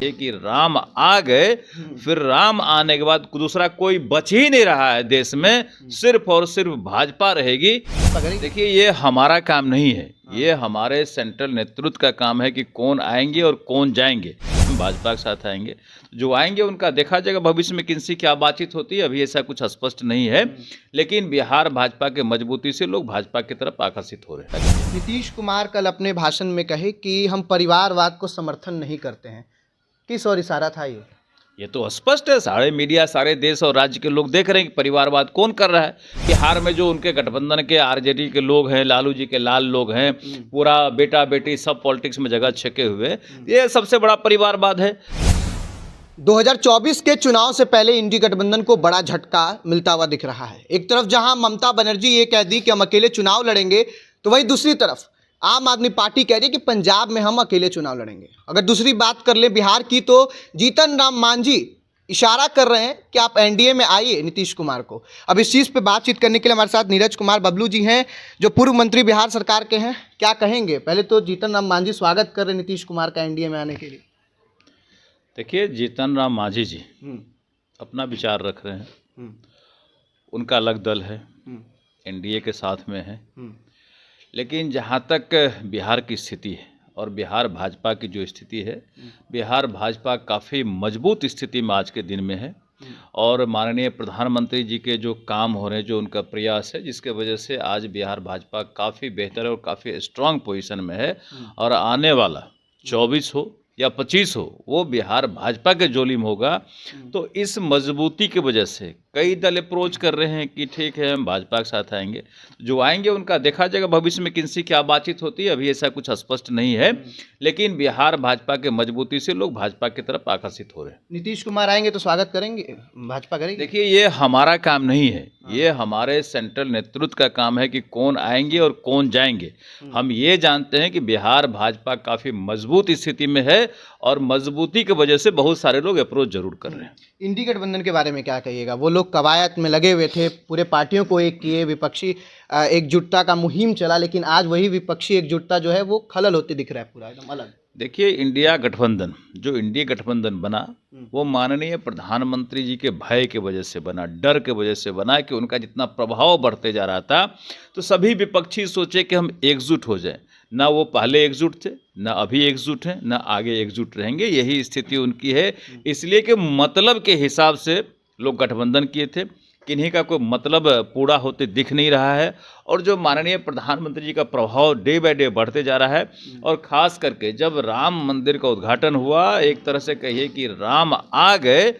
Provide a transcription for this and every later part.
ये कि राम आ गए, फिर राम आने के बाद दूसरा कोई बच ही नहीं रहा है देश में, सिर्फ और सिर्फ भाजपा रहेगी। देखिए, ये हमारा काम नहीं है, ये हमारे सेंट्रल नेतृत्व का काम है कि कौन आएंगे और कौन जाएंगे। हम भाजपा के साथ आएंगे, जो आएंगे उनका देखा जाएगा भविष्य में किनसे क्या बातचीत होती है, अभी ऐसा कुछ स्पष्ट नहीं है। लेकिन बिहार भाजपा के मजबूती से लोग भाजपा की तरफ आकर्षित हो रहे हैं। नीतीश कुमार कल अपने भाषण में कहे कि हम परिवारवाद को समर्थन नहीं करते हैं। किस और इशारा था ये तो स्पष्ट है, सारे मीडिया, सारे देश और राज्य के लोग देख रहे हैं कि परिवारवाद कौन कर रहा है। बिहार में जो उनके गठबंधन के आरजेडी के लोग हैं, लालू जी के लाल लोग हैं, पूरा बेटा बेटी सब पॉलिटिक्स में जगह छके हुए, ये सबसे बड़ा परिवारवाद है। 2024 के चुनाव से पहले इंडी गठबंधन को बड़ा झटका मिलता हुआ दिख रहा है। एक तरफ जहां ममता बनर्जी ये कह दी कि हम अकेले चुनाव लड़ेंगे, तो वहीं दूसरी तरफ आम आदमी पार्टी कह रही है कि पंजाब में हम अकेले चुनाव लड़ेंगे। अगर दूसरी बात कर ले बिहार की, तो जीतन राम मांझी इशारा कर रहे हैं कि आप एनडीए में आइए नीतीश कुमार को। अब इस चीज़ पे बातचीत करने के लिए हमारे साथ नीरज कुमार बबलू जी हैं, जो पूर्व मंत्री बिहार सरकार के हैं। क्या कहेंगे? पहले तो जीतन राम मांझी स्वागत कर रहे हैं नीतीश कुमार का एनडीए में आने के लिए। देखिए, जीतन राम मांझी जी अपना विचार रख रहे हैं, उनका अलग दल है, एनडीए के साथ में है। लेकिन जहाँ तक बिहार की स्थिति है और बिहार भाजपा की जो स्थिति है, बिहार भाजपा काफ़ी मजबूत स्थिति में आज के दिन में है। और माननीय प्रधानमंत्री जी के जो काम हो रहे हैं, जो उनका प्रयास है, जिसके वजह से आज बिहार भाजपा काफ़ी बेहतर है और काफ़ी स्ट्रांग पोजीशन में है। और आने वाला 24 हो या 25 हो, वो बिहार भाजपा के जोली में होगा। तो इस मजबूती की वजह से कई दल अप्रोच कर रहे हैं कि ठीक है, हम भाजपा के साथ आएंगे, जो आएंगे उनका देखा जाएगा भविष्य में किनसे क्या बातचीत होती है, अभी ऐसा कुछ स्पष्ट नहीं है। लेकिन बिहार भाजपा के मजबूती से लोग भाजपा की तरफ आकर्षित हो रहे हैं। नीतीश कुमार आएंगे तो स्वागत करेंगे, भाजपा करेगी? देखिए, ये हमारा काम नहीं है, ये हमारे सेंट्रल नेतृत्व का काम है कि कौन आएंगे और कौन जाएंगे। हम ये जानते हैं कि बिहार भाजपा काफ़ी मजबूत स्थिति में है और मजबूती की वजह से बहुत सारे लोग अप्रोच जरूर कर रहे हैं। इंडी गठबंधन के बारे में क्या कहिएगा? वो लोग कवायद में लगे हुए थे, पूरे पार्टियों को एक किए, विपक्षी एकजुटता का मुहिम चला, लेकिन आज वही विपक्षी एकजुटता जो है वो खलल होती दिख रहा है, पूरा एकदम अलग। देखिए, इंडिया गठबंधन, जो इंडिया गठबंधन बना, वो माननीय प्रधानमंत्री जी के भय की वजह से बना, डर के वजह से बना कि उनका जितना प्रभाव बढ़ते जा रहा था, तो सभी विपक्षी सोचे कि हम एकजुट हो जाएं। ना वो पहले एकजुट थे, ना अभी एकजुट हैं, ना आगे एकजुट रहेंगे। यही स्थिति उनकी है। इसलिए कि मतलब के हिसाब से लोग गठबंधन किए थे, किन्हीं का कोई मतलब पूरा होते दिख नहीं रहा है। और जो माननीय प्रधानमंत्री जी का प्रभाव डे बाय डे बढ़ते जा रहा है, और ख़ास करके जब राम मंदिर का उद्घाटन हुआ, एक तरह से कहिए कि राम आ गए,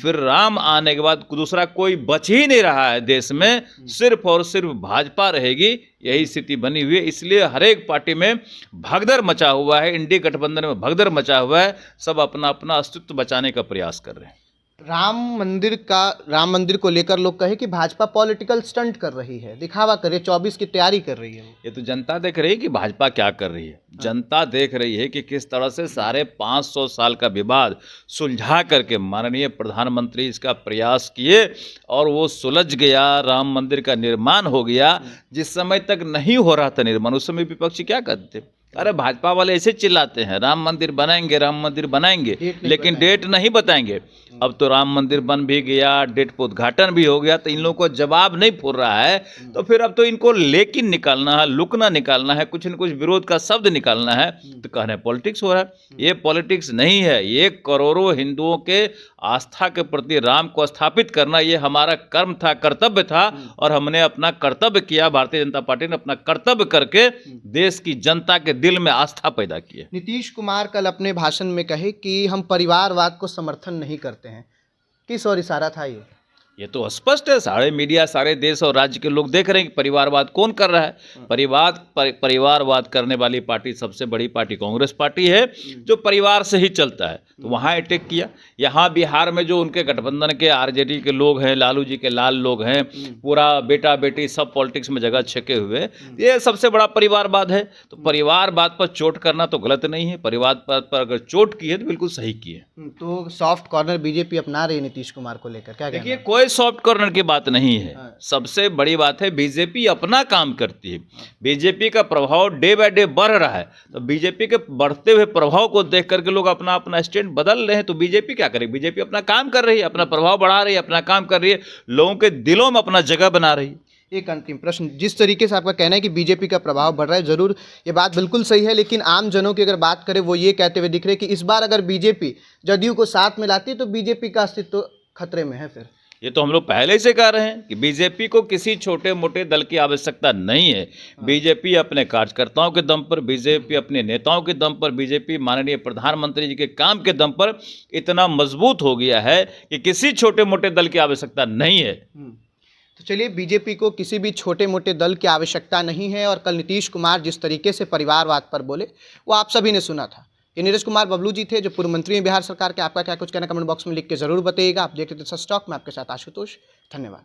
फिर राम आने के बाद दूसरा कोई बच ही नहीं रहा है देश में, सिर्फ और सिर्फ भाजपा रहेगी। यही स्थिति बनी हुई है। इसलिए हर एक पार्टी में भगदड़ मचा हुआ है, इंडी गठबंधन में भगदड़ मचा हुआ है। सब अपना अपना अस्तित्व बचाने का प्रयास कर रहे हैं। राम मंदिर को लेकर लोग कहे कि भाजपा पॉलिटिकल स्टंट कर रही है, दिखावा करे, 24 की तैयारी कर रही है। ये तो जनता देख रही है कि भाजपा क्या कर रही है। जनता देख रही है कि किस तरह से सारे 500 साल का विवाद सुलझा करके माननीय प्रधानमंत्री इसका प्रयास किए और वो सुलझ गया, राम मंदिर का निर्माण हो गया। जिस समय तक नहीं हो रहा था निर्माण, उस समय विपक्षी क्या करते थे? अरे भाजपा वाले ऐसे चिल्लाते हैं, राम मंदिर बनाएंगे, राम मंदिर बनाएंगे, लेकिन डेट नहीं बताएंगे। अब तो राम मंदिर बन भी गया, डेट पर उद्घाटन भी हो गया, तो इन लोगों को जवाब नहीं फूल रहा है। तो फिर अब तो इनको लेकिन निकालना है, लुकना निकालना है, कुछ न कुछ विरोध का शब्द निकालना है। तो कहने पॉलिटिक्स हो रहा है। ये पॉलिटिक्स नहीं है, ये करोड़ों हिंदुओं के आस्था के प्रति राम को स्थापित करना, ये हमारा कर्म था, कर्तव्य था, और हमने अपना कर्तव्य किया। भारतीय जनता पार्टी ने अपना कर्तव्य करके देश की जनता के दिल में आस्था पैदा की है। नीतीश कुमार कल अपने भाषण में कहे कि हम परिवारवाद को समर्थन नहीं करते हैं। किस और इशारा था ये तो स्पष्ट है, सारे मीडिया, सारे देश और राज्य के लोग देख रहे हैं कि परिवारवाद कौन कर रहा है। परिवारवाद करने वाली पार्टी, सबसे बड़ी पार्टी कांग्रेस पार्टी है, जो परिवार से ही चलता है। तो वहाँ अटैक किया। यहाँ बिहार में जो उनके गठबंधन के आरजेडी के लोग हैं, लालू जी के लाल लोग हैं, पूरा बेटा बेटी सब पॉलिटिक्स में जगह छके हुए, ये सबसे बड़ा परिवारवाद है। तो परिवारवाद पर चोट करना तो गलत नहीं है। परिवार पर अगर चोट की है तो बिल्कुल सही की है। तो सॉफ्ट कॉर्नर बीजेपी अपना रही है नीतीश कुमार को लेकर, क्या देखिए, कोई कोई सॉफ्ट कॉर्नर की बात नहीं है। हाँ। सबसे बड़ी बात है बीजेपी अपना काम करती है। बीजेपी का प्रभाव डे बाय डे बढ़ रहा है, तो बीजेपी के बढ़ते हुए प्रभाव को देख करके लोग अपना अपना स्टैंड बदल रहे हैं। तो बीजेपी क्या करेगी? बीजेपी अपना काम कर रही है, अपना प्रभाव बढ़ा रही है, अपना काम कर रही है, लोगों के दिलों में अपना जगह बना रही है। एक अंतिम प्रश्न, जिस तरीके से आपका कहना है कि बीजेपी का प्रभाव बढ़ रहा है, जरूर ये बात बिल्कुल सही है, लेकिन आम जनों की अगर बात करें वो ये कहते हुए दिख रहे हैं कि इस बार अगर बीजेपी जदयू को साथ मिलाती है तो बीजेपी का अस्तित्व खतरे में है। फिर ये तो हम लोग पहले से कह रहे हैं कि बीजेपी को किसी छोटे मोटे दल की आवश्यकता नहीं है। बीजेपी अपने कार्यकर्ताओं के दम पर, बीजेपी अपने नेताओं के दम पर, बीजेपी माननीय प्रधानमंत्री जी के काम के दम पर इतना मजबूत हो गया है कि किसी छोटे मोटे दल की आवश्यकता नहीं है। तो चलिए, बीजेपी को किसी भी छोटे मोटे दल की आवश्यकता नहीं है। और कल नीतीश कुमार जिस तरीके से परिवारवाद पर बोले वो आप सभी ने सुना था। ये नीरज कुमार बबलू जी थे, जो पूर्व मंत्री हैं बिहार सरकार के। आपका क्या कुछ कहना कमेंट बॉक्स में लिख के जरूर बताइएगा। आप देखते थे सच टॉक, मैं आपके साथ आशुतोष। धन्यवाद।